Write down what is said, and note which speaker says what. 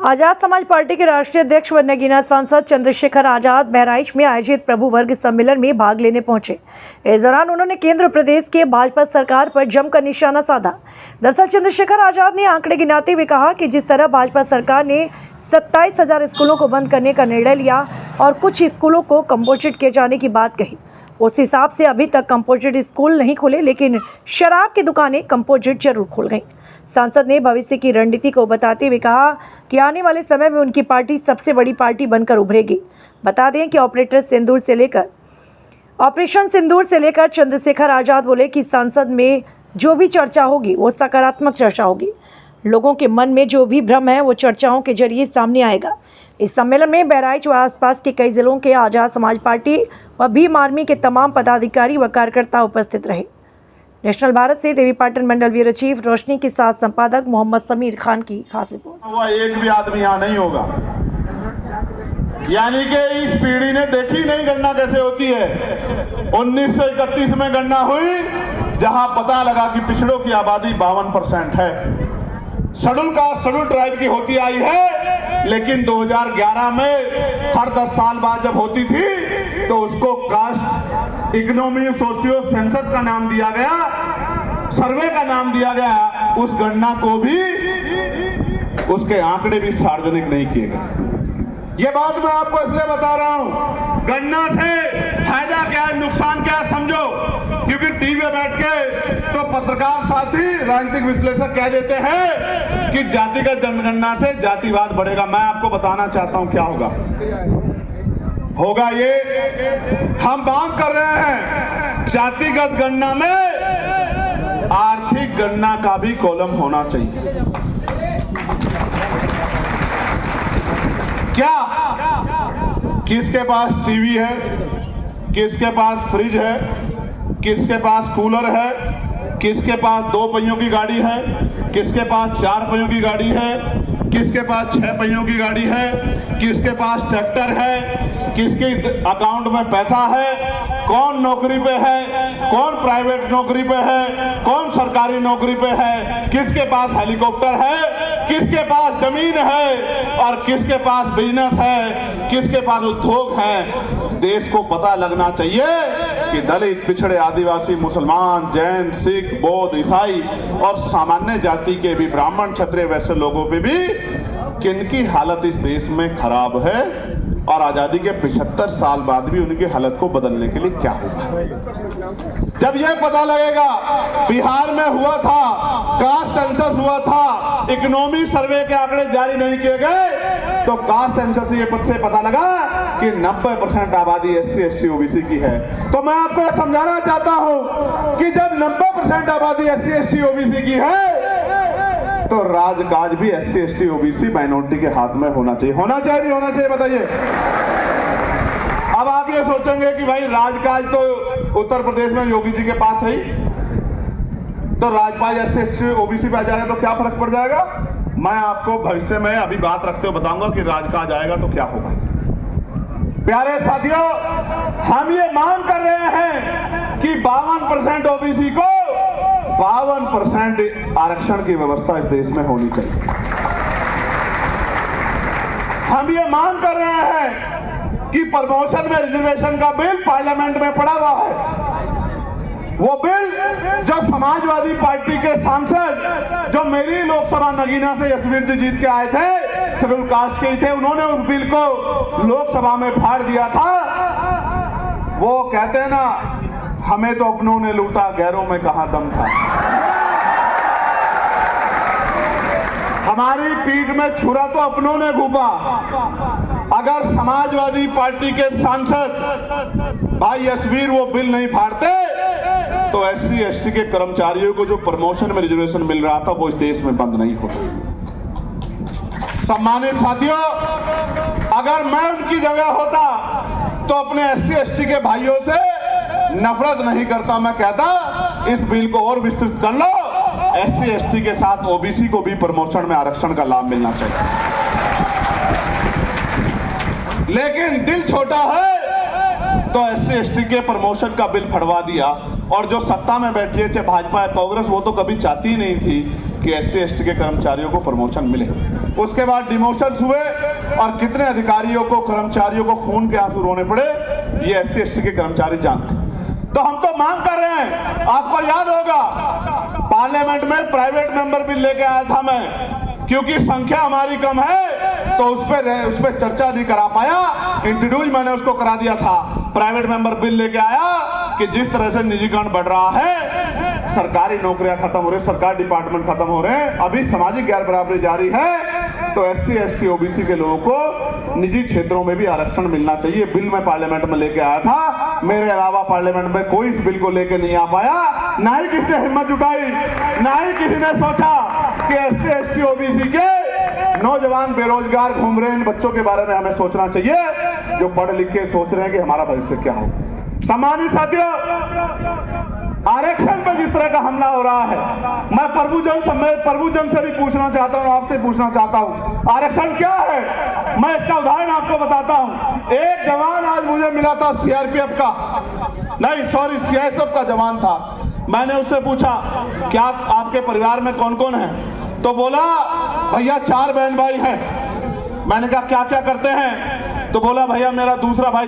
Speaker 1: Azad Samaj party के राष्ट्रीय अध्यक्ष व नगीना सांसद चंद्रशेखर आजाद बहराइच में आयोजित प्रभु वर्ग सम्मेलन में भाग लेने पहुंचे। इस दौरान उन्होंने केंद्र प्रदेश के भाजपा सरकार पर जमकर निशाना साधा। दरअसल चंद्रशेखर आजाद ने आंकड़े गिनाते हुए कहा कि जिस तरह भाजपा सरकार ने 27,000 स्कूलों को बंद करने का निर्णय लिया और कुछ स्कूलों को कंपोजिट किए जाने की बात कही, उस हिसाब से अभी तक कंपोजिट स्कूल नहीं खुले, लेकिन शराब की दुकानें कंपोजिट जरूर खुल गईं। सांसद ने भविष्य की रणनीति को बताते हुए कहा कि आने वाले समय में उनकी पार्टी सबसे बड़ी पार्टी बनकर उभरेगी। बता दें कि ऑपरेशन सिंदूर से लेकर चंद्रशेखर आजाद बोले कि संसद में जो भी चर्चा होगी वो सकारात्मक चर्चा होगी। लोगों के मन में जो भी भ्रम है वो चर्चाओं के जरिए सामने आएगा। इस सम्मेलन में बहराइच व आसपास के कई जिलों के आजाद समाज पार्टी व भीम आर्मी के तमाम पदाधिकारी व कार्यकर्ता उपस्थित रहे। नेशनल भारत से देवी पाटन मंडल ब्यूरो चीफ रोशनी के साथ संपादक मोहम्मद समीर खान की खास रिपोर्ट।
Speaker 2: हुआ एक भी आदमी यहाँ नहीं होगा, यानी कि इस पीढ़ी ने देखी नहीं गणना कैसे होती है। 1931 में गणना हुई, जहां पता लगा कि पिछड़ों की आबादी 52% है। शेड्यूल कास्ट शेड्यूल ट्राइब की होती आई है, लेकिन 2011 में हर 10 साल बाद जब होती थी तो उसको कास्ट इकोनॉमी सोशियो सेंसस का नाम दिया गया, सर्वे का नाम दिया गया। उस गणना को भी, उसके आंकड़े भी सार्वजनिक नहीं किए गए। ये बात मैं आपको इसलिए बता रहा हूं, गणना से फायदा क्या है, नुकसान क्या है समझो। क्योंकि टीवी में बैठ के तो पत्रकार साथी, राजनीतिक विश्लेषक कह देते हैं कि जातिगत जनगणना से जातिवाद बढ़ेगा। मैं आपको बताना चाहता हूं क्या होगा ये हम मांग कर रहे हैं, जातिगत गणना में आर्थिक गणना का भी कॉलम होना चाहिए। क्या किसके पास टीवी है, किसके पास फ्रिज है, किसके पास कूलर है, किसके पास 2 पहियों की गाड़ी है, किसके पास 4 पहियों की गाड़ी है, किसके पास 6 पहियों की गाड़ी है, किसके पास ट्रैक्टर है, किसके अकाउंट में पैसा है, कौन नौकरी पे है, कौन प्राइवेट नौकरी पे है, कौन सरकारी नौकरी पे है, किसके पास हेलीकॉप्टर है, किसके पास जमीन है और किसके पास बिजनेस है, किसके पास उद्योग है। देश को पता लगना चाहिए कि दलित, पिछड़े, आदिवासी, मुसलमान, जैन, सिख, बौद्ध, ईसाई और सामान्य जाति के भी ब्राह्मण, क्षत्रिय, वैश्य लोगों पे भी किनकी हालत इस देश में खराब है और आजादी के 75 साल बाद भी उनकी हालत को बदलने के लिए क्या होगा। जब यह पता लगेगा, बिहार में हुआ था, कास्ट सेंसस हुआ था, इकोनॉमी सर्वे के आंकड़े जारी नहीं किए गए, तो कास्ट सेंसस ये से पता लगा कि 90% आबादी SC, ST, OBC की है। तो मैं आपको समझाना चाहता हूं कि जब 90% आबादी SC, ST, OBC की है तो राजकाज भी SC, ST, OBC माइनॉरिटी के हाथ में होना चाहिए। होना चाहिए नहीं होना चाहिए बताइए। अब आप ये सोचेंगे कि भाई राजकाज तो उत्तर प्रदेश में योगी जी के पास है, तो राजपाल SC, ST, OBC पे आ जाएगा तो क्या फर्क पड़ जाएगा। मैं आपको भविष्य में अभी बात रखते हुए बताऊंगा कि राजकाज आएगा तो क्या होगा। प्यारे साथियों, हम ये मांग कर रहे हैं कि 52% OBC को 52% आरक्षण की व्यवस्था इस देश में होनी चाहिए। हम ये मांग कर रहे हैं कि प्रमोशन में रिजर्वेशन का बिल पार्लियामेंट में पड़ा हुआ है। वो बिल जो समाजवादी पार्टी के सांसद, जो मेरी लोकसभा नगीना से यशवीर जी जीत के आए थे, शेड्यूल कास्ट के ही थे, उन्होंने उस बिल को लोकसभा में फाड़ दिया था। वो कहते हैं ना, हमें तो अपनों ने लूटा, गैरों में कहां दम था। हमारी पीठ में छुरा तो अपनों ने घूमा। अगर समाजवादी पार्टी के सांसद भाई यशवीर वो बिल नहीं फाड़ते तो SC, ST के कर्मचारियों को जो प्रमोशन में रिजर्वेशन मिल रहा था वो इस देश में बंद नहीं होता। सम्मानित साथियों, अगर मैं उनकी जगह होता तो अपने SC, ST के भाइयों से नफरत नहीं करता। मैं कहता इस बिल को और विस्तृत कर लो, SC, ST के साथ OBC को भी प्रमोशन में आरक्षण का लाभ मिलना चाहिए। लेकिन दिल छोटा है तो SC, ST के प्रमोशन का बिल फड़वा दिया। और जो सत्ता में बैठी है, चाहे भाजपा या कांग्रेस, वो तो कभी चाहती नहीं थी कि SC/ST के कर्मचारियों को प्रमोशन मिले। उसके बाद डिमोशंस हुए और कितने अधिकारियों को, कर्मचारियों को खून के आंसू रोने पड़े, ये SC/ST के कर्मचारी जानते। तो हम तो मांग कर रहे हैं, आपको याद होगा पार्लियामेंट में प्राइवेट मेंबर बिल लेके आया था मैं, क्योंकि संख्या हमारी कम है तो उस पर चर्चा नहीं करा पाया, इंट्रोड्यूस मैंने उसको करा दिया था। प्राइवेट मेंबर बिल लेके आया कि जिस तरह से निजीकरण बढ़ रहा है, सरकारी नौकरियां खत्म हो रही, सरकारी डिपार्टमेंट खत्म हो रहे हैं, अभी सामाजिक गैर बराबरी जारी है, तो SC/ST OBC के लोगों को निजी क्षेत्रों में भी आरक्षण मिलना चाहिए। बिल मैं पार्लियामेंट में लेके आया था, मेरे अलावा पार्लियामेंट में कोई इस बिल को लेके नहीं आ पाया, ना ही किसी ने हिम्मत जुटाई, ना ही किसी ने सोचा कि SC/ST OBC के नौजवान बेरोजगार घूम रहे हैं, इन बच्चों के बारे में हमें सोचना चाहिए, जो पढ़ लिख के सोच रहे हैं कि हमारा भविष्य क्या हो। सम्मानित साथियों, आरक्षण पर जिस तरह का हमला हो रहा है, मैं प्रभुजन से भी पूछना चाहता हूं, आपसे पूछना चाहता हूं, आरक्षण क्या है? मैं इसका उदाहरण आपको बताता हूं। एक जवान आज मुझे मिला था, CRPF का नहीं, सॉरी, CISF का जवान था। मैंने उससे पूछा, क्या आपके परिवार में कौन कौन है? तो बोला, भैया 4 बहन भाई हैं। मैंने कहा क्या क्या करते हैं? तो बोला, भैया मेरा दूसरा भाई